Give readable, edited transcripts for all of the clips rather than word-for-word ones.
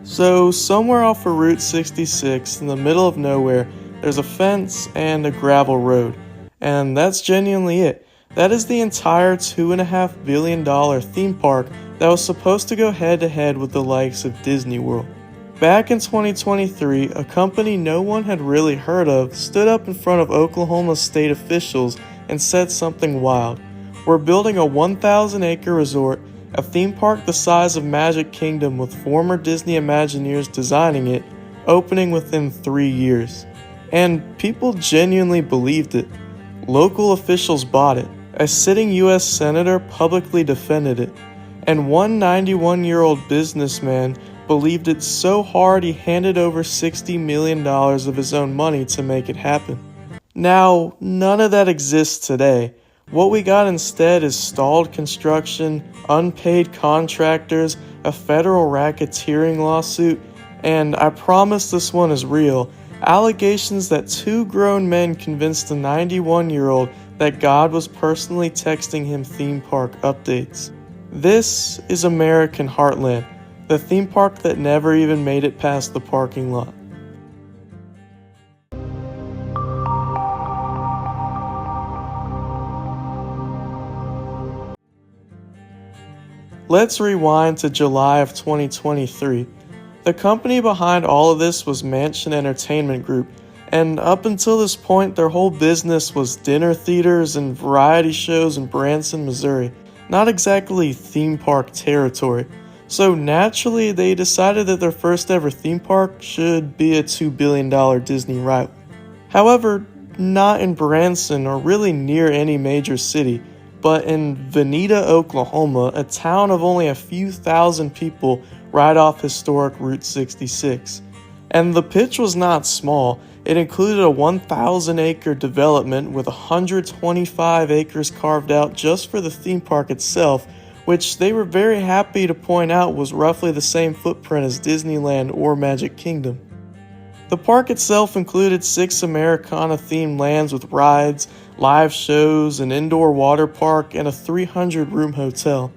So, somewhere off of Route 66, in the middle of nowhere, there's a fence and a gravel road. And that's genuinely it. That is the entire $2.5 billion theme park that was supposed to go head to head with the likes of Disney World. Back in 2023, a company no one had really heard of stood up in front of Oklahoma state officials and said something wild. We're building a 1,000-acre resort, a theme park the size of Magic Kingdom with former Disney Imagineers designing it, opening within 3 years. And people genuinely believed it. Local officials bought it. A sitting U.S. Senator publicly defended it. And one 91-year-old businessman believed it so hard he handed over $60 million of his own money to make it happen. Now, none of that exists today. What we got instead is stalled construction, unpaid contractors, a federal racketeering lawsuit, and I promise this one is real, allegations that 2 grown men convinced a 91-year-old that God was personally texting him theme park updates. This is American Heartland, the theme park that never even made it past the parking lot. Let's rewind to July of 2023. The company behind all of this was Mansion Entertainment Group, and up until this point their whole business was dinner theaters and variety shows in Branson, Missouri. Not exactly theme park territory. So naturally they decided that their first ever theme park should be a $2 billion Disney rival. However, not in Branson or really near any major city, but in Vinita, Oklahoma, a town of only a few thousand people right off historic Route 66. And the pitch was not small. It included a 1,000-acre development with 125 acres carved out just for the theme park itself, which they were very happy to point out was roughly the same footprint as Disneyland or Magic Kingdom. The park itself included 6 Americana-themed lands with rides, live shows, an indoor water park, and a 300-room hotel.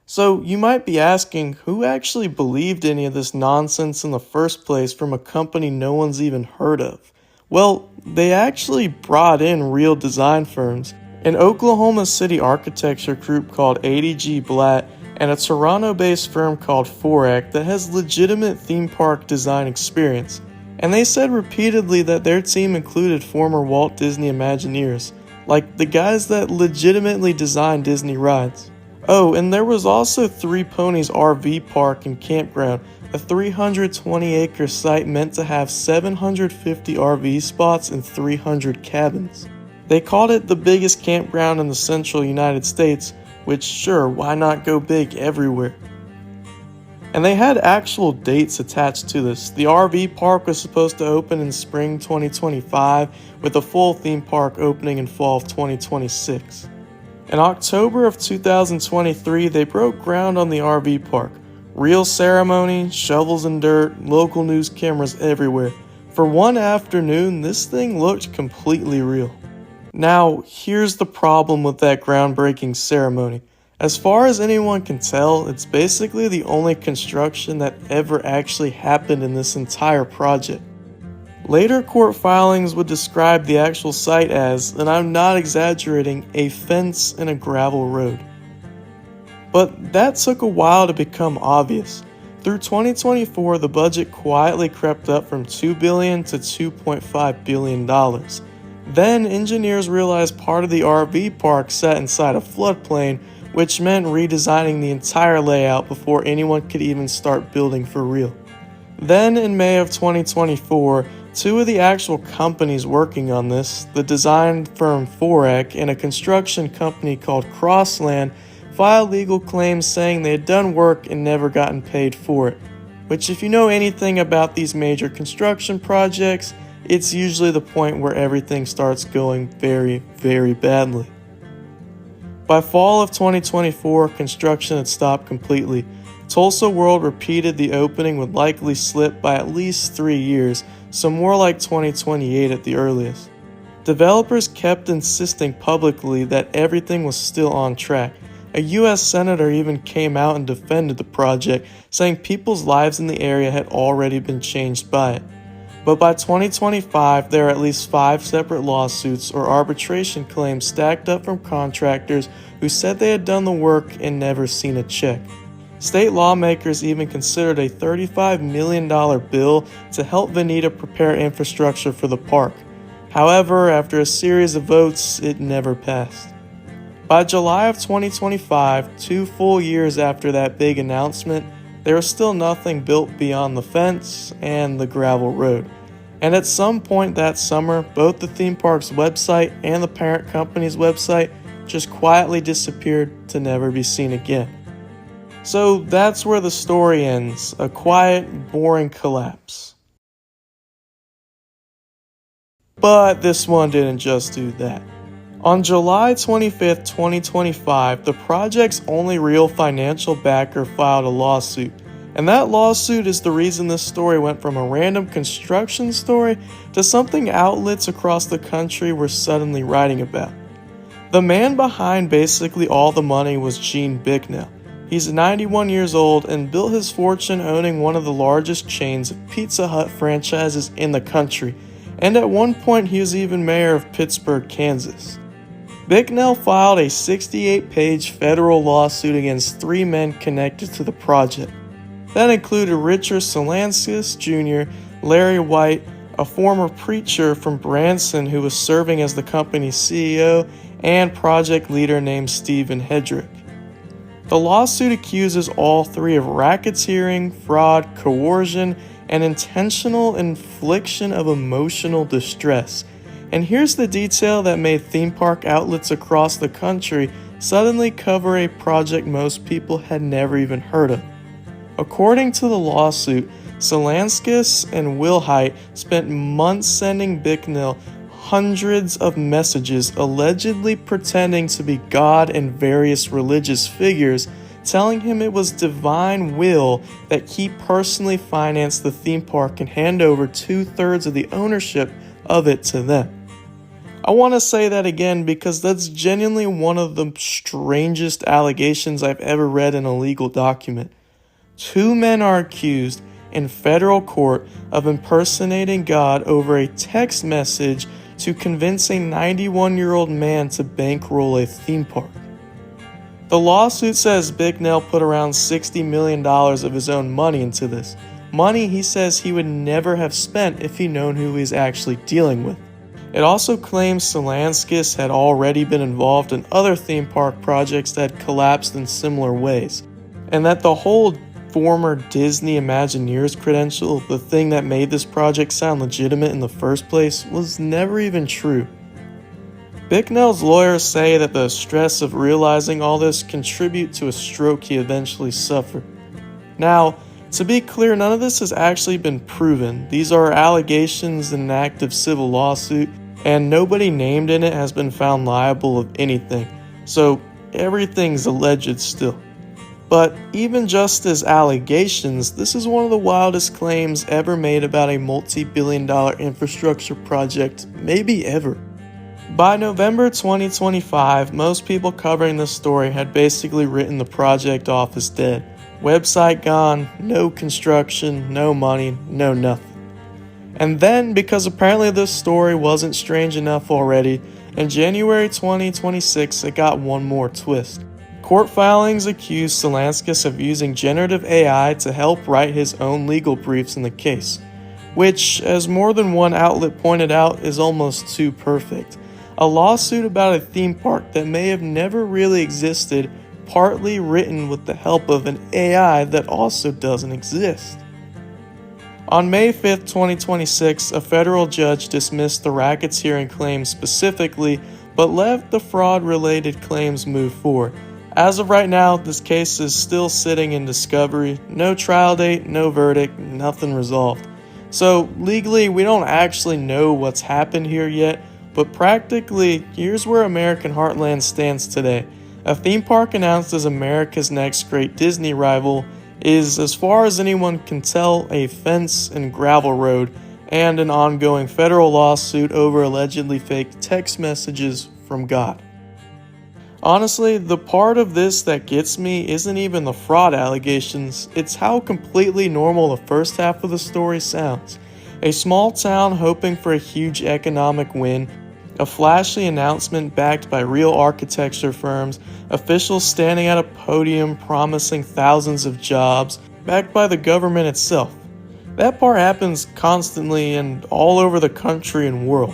So you might be asking, who actually believed any of this nonsense in the first place from a company no one's even heard of? Well, they actually brought in real design firms, an Oklahoma City architecture group called ADG Blatt, and a Toronto-based firm called Forac that has legitimate theme park design experience. And they said repeatedly that their team included former Walt Disney Imagineers, like the guys that legitimately designed Disney rides. Oh, and there was also Three Ponies RV Park and Campground, a 320-acre site meant to have 750 RV spots and 300 cabins. They called it the biggest campground in the central United States, which sure, why not go big everywhere? And they had actual dates attached to this. The RV park was supposed to open in spring 2025, with a full theme park opening in fall of 2026. In October of 2023, they broke ground on the RV park. Real ceremony, shovels and dirt, local news cameras everywhere. For one afternoon, this thing looked completely real. Now, here's the problem with that groundbreaking ceremony. As far as anyone can tell, it's basically the only construction that ever actually happened in this entire project. Later court filings would describe the actual site as, and I'm not exaggerating, a fence in a gravel road. But that took a while to become obvious. Through 2024, the budget quietly crept up from $2 billion to $2.5 billion. Then engineers realized part of the RV park sat inside a floodplain, which meant redesigning the entire layout before anyone could even start building for real. Then in May of 2024, 2 of the actual companies working on this, the design firm Forac and a construction company called Crossland, filed legal claims saying they had done work and never gotten paid for it. Which, if you know anything about these major construction projects, it's usually the point where everything starts going very, very badly. By fall of 2024, construction had stopped completely. Tulsa World repeated the opening would likely slip by at least 3 years, so more like 2028 at the earliest. Developers kept insisting publicly that everything was still on track. A US senator even came out and defended the project, saying people's lives in the area had already been changed by it. But by 2025, there are at least 5 separate lawsuits or arbitration claims stacked up from contractors who said they had done the work and never seen a check. State lawmakers even considered a $35 million bill to help Vinita prepare infrastructure for the park. However, after a series of votes, it never passed. By July of 2025, 2 full years after that big announcement, there was still nothing built beyond the fence and the gravel road. And at some point that summer, both the theme park's website and the parent company's website just quietly disappeared to never be seen again. So that's where the story ends, a quiet, boring collapse. But this one didn't just do that. On July 25, 2025, the project's only real financial backer filed a lawsuit. And that lawsuit is the reason this story went from a random construction story to something outlets across the country were suddenly writing about. The man behind basically all the money was Gene Bicknell. He's 91 years old and built his fortune owning one of the largest chains of Pizza Hut franchises in the country, and at one point he was even mayor of Pittsburgh, Kansas. Bicknell filed a 68-page federal lawsuit against 3 men connected to the project. That included Richard Solanskis Jr., Larry White, a former preacher from Branson who was serving as the company's CEO, and project leader named Stephen Hedrick. The lawsuit accuses all 3 of racketeering, fraud, coercion, and intentional infliction of emotional distress. And here's the detail that made theme park outlets across the country suddenly cover a project most people had never even heard of. According to the lawsuit, Solanskis and Wilhite spent months sending Bicknell hundreds of messages allegedly pretending to be God and various religious figures, telling him it was divine will that he personally financed the theme park and hand over 2/3 of the ownership of it to them. I want to say that again because that's genuinely one of the strangest allegations I've ever read in a legal document. 2 men are accused in federal court of impersonating God over a text message to convince a 91-year-old man to bankroll a theme park. The lawsuit says Bicknell put around $60 million of his own money into this. Money he says he would never have spent if he'd known who he was actually dealing with. It also claims Solanskis had already been involved in other theme park projects that had collapsed in similar ways, and that the whole former Disney Imagineers credential, the thing that made this project sound legitimate in the first place, was never even true. Bicknell's lawyers say that the stress of realizing all this contributed to a stroke he eventually suffered. Now, to be clear, none of this has actually been proven. These are allegations in an active civil lawsuit, and nobody named in it has been found liable of anything, so everything's alleged still. But even just as allegations, this is one of the wildest claims ever made about a multi-billion-dollar infrastructure project, maybe ever. By November 2025, most people covering this story had basically written the project off as dead. Website gone, no construction, no money, no nothing. And then, because apparently this story wasn't strange enough already, in January 2026 it got one more twist. Court filings accused Solanskis of using generative AI to help write his own legal briefs in the case, which, as more than one outlet pointed out, is almost too perfect. A lawsuit about a theme park that may have never really existed, partly written with the help of an AI that also doesn't exist. On May 5, 2026, a federal judge dismissed the racketeering claims specifically, but let the fraud-related claims move forward. As of right now, this case is still sitting in discovery. No trial date, no verdict, nothing resolved. So legally, we don't actually know what's happened here yet, but practically, here's where American Heartland stands today. A theme park announced as America's next great Disney rival is, as far as anyone can tell, a fence and gravel road, and an ongoing federal lawsuit over allegedly fake text messages from God. Honestly, the part of this that gets me isn't even the fraud allegations, it's how completely normal the first half of the story sounds. A small town hoping for a huge economic win, a flashy announcement backed by real architecture firms, officials standing at a podium promising thousands of jobs, backed by the government itself. That part happens constantly and all over the country and world.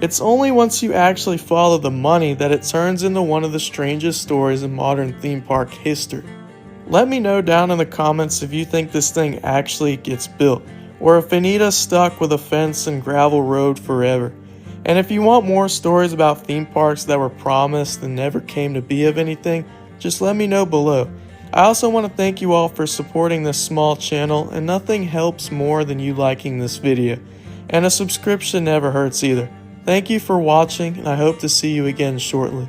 It's only once you actually follow the money that it turns into one of the strangest stories in modern theme park history. Let me know down in the comments if you think this thing actually gets built, or if Vinita's stuck with a fence and gravel road forever. And if you want more stories about theme parks that were promised and never came to be of anything, just let me know below. I also want to thank you all for supporting this small channel, and nothing helps more than you liking this video. And a subscription never hurts either. Thank you for watching, and I hope to see you again shortly.